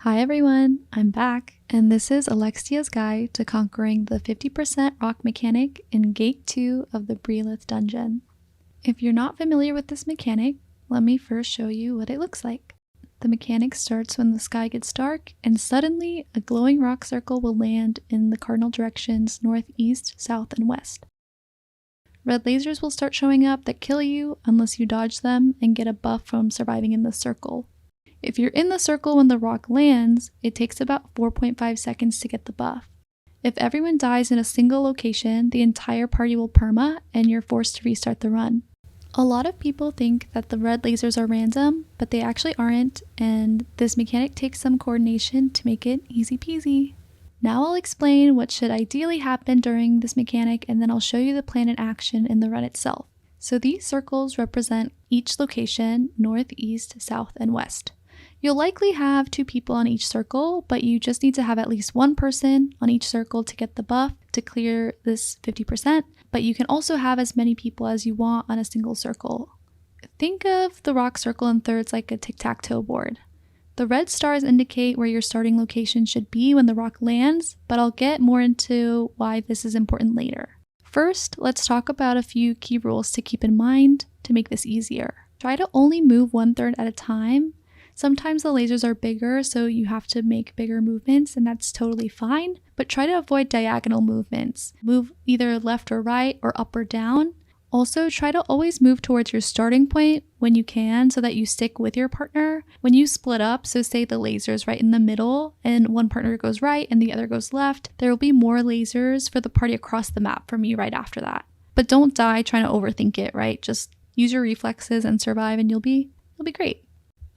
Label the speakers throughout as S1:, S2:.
S1: Hi everyone, I'm back, and this is Alexia's guide to conquering the 50% rock mechanic in Gate 2 of the Leith dungeon. If you're not familiar with this mechanic, let me first show you what it looks like. The mechanic starts when the sky gets dark, and suddenly a glowing rock circle will land in the cardinal directions north, east, south, and west. Red lasers will start showing up that kill you unless you dodge them and get a buff from surviving in the circle. If you're in the circle when the rock lands, it takes about 4.5 seconds to get the buff. If everyone dies in a single location, the entire party will perma and you're forced to restart the run. A lot of people think that the red lasers are random, but they actually aren't, and this mechanic takes some coordination to make it easy peasy. Now I'll explain what should ideally happen during this mechanic, and then I'll show you the plan in action in the run itself. So these circles represent each location, north, east, south, and west. You'll likely have 2 people on each circle, but you just need to have at least 1 person on each circle to get the buff to clear this 50%, but you can also have as many people as you want on a single circle. Think of the rock circle in thirds like a tic-tac-toe board. The red stars indicate where your starting location should be when the rock lands, but I'll get more into why this is important later. First, let's talk about a few key rules to keep in mind to make this easier. Try to only move 1/3 at a time. Sometimes the lasers are bigger, so you have to make bigger movements, and that's totally fine, but try to avoid diagonal movements. Move either left or right or up or down. Also, try to always move towards your starting point when you can so that you stick with your partner. When you split up, so say the laser's right in the middle and one partner goes right and the other goes left, there will be more lasers for the party across the map from you right after that. But don't die trying to overthink it, right? Just use your reflexes and survive and you'll be great.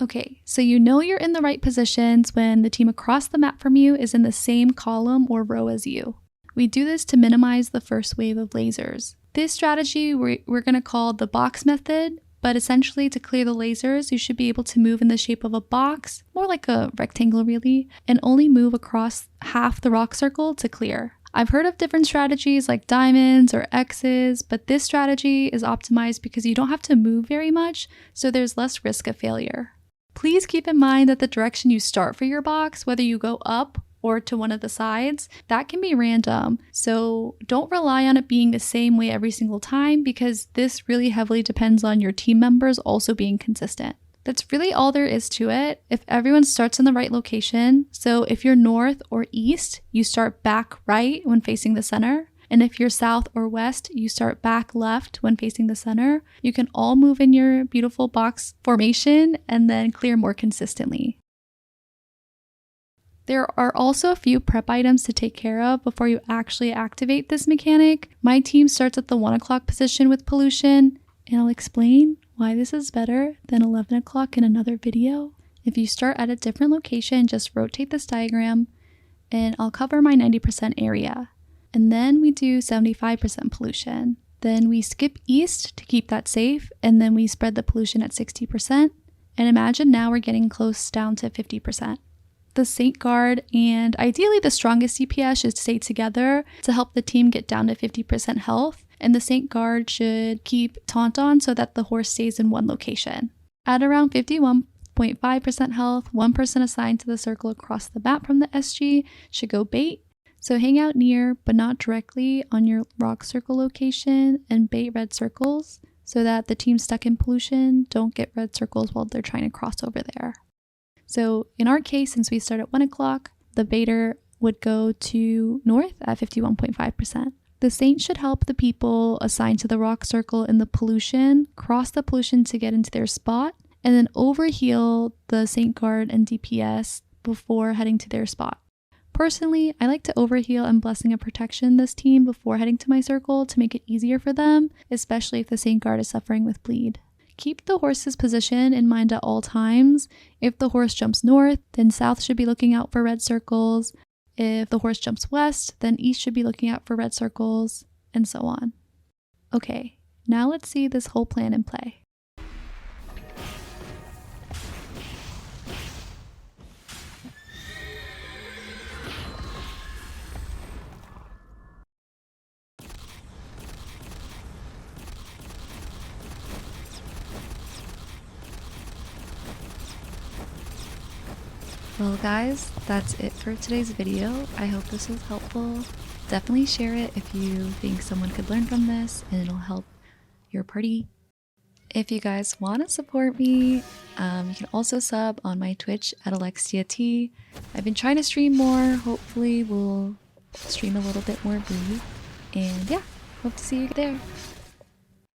S1: Okay, so you know you're in the right positions when the team across the map from you is in the same column or row as you. We do this to minimize the first wave of lasers. This strategy we're going to call the box method, but essentially to clear the lasers, you should be able to move in the shape of a box, more like a rectangle really, and only move across half the rock circle to clear. I've heard of different strategies like diamonds or X's, but this strategy is optimized because you don't have to move very much, so there's less risk of failure. Please keep in mind that the direction you start for your box, whether you go up or to one of the sides, that can be random. So don't rely on it being the same way every single time because this really heavily depends on your team members also being consistent. That's really all there is to it. If everyone starts in the right location, so if you're north or east, you start back right when facing the center. And if you're south or west, you start back left when facing the center. You can all move in your beautiful box formation and then clear more consistently. There are also a few prep items to take care of before you actually activate this mechanic. My team starts at the 1 o'clock position with pollution, and I'll explain why this is better than 11 o'clock in another video. If you start at a different location, just rotate this diagram, and I'll cover my 90% area. And then we do 75% pollution. Then we skip east to keep that safe, and then we spread the pollution at 60%. And imagine now we're getting close down to 50%. The Saint Guard and ideally the strongest DPS should stay together to help the team get down to 50% health, and the Saint Guard should keep taunt on so that the horse stays in one location. At around 51.5% health, one person assigned to the circle across the map from the SG should go bait. So hang out near, but not directly on your rock circle location, and bait red circles so that the team stuck in pollution don't get red circles while they're trying to cross over there. So in our case, since we start at 1 o'clock, the baiter would go to north at 51.5%. The Saint should help the people assigned to the rock circle in the pollution cross the pollution to get into their spot, and then overheal the Saint Guard and DPS before heading to their spot. Personally, I like to overheal and Blessing of Protection this team before heading to my circle to make it easier for them, especially if the Saint Guard is suffering with bleed. Keep the horse's position in mind at all times. If the horse jumps north, then south should be looking out for red circles. If the horse jumps west, then east should be looking out for red circles, and so on. Okay, now let's see this whole plan in play. Well guys, that's it for today's video. I hope this was helpful. Definitely share it if you think someone could learn from this and it'll help your party. If you guys want to support me, you can also sub on my Twitch at Alexia T. I've been trying to stream more. Hopefully we'll stream a little bit more Bree. And yeah, hope to see you there.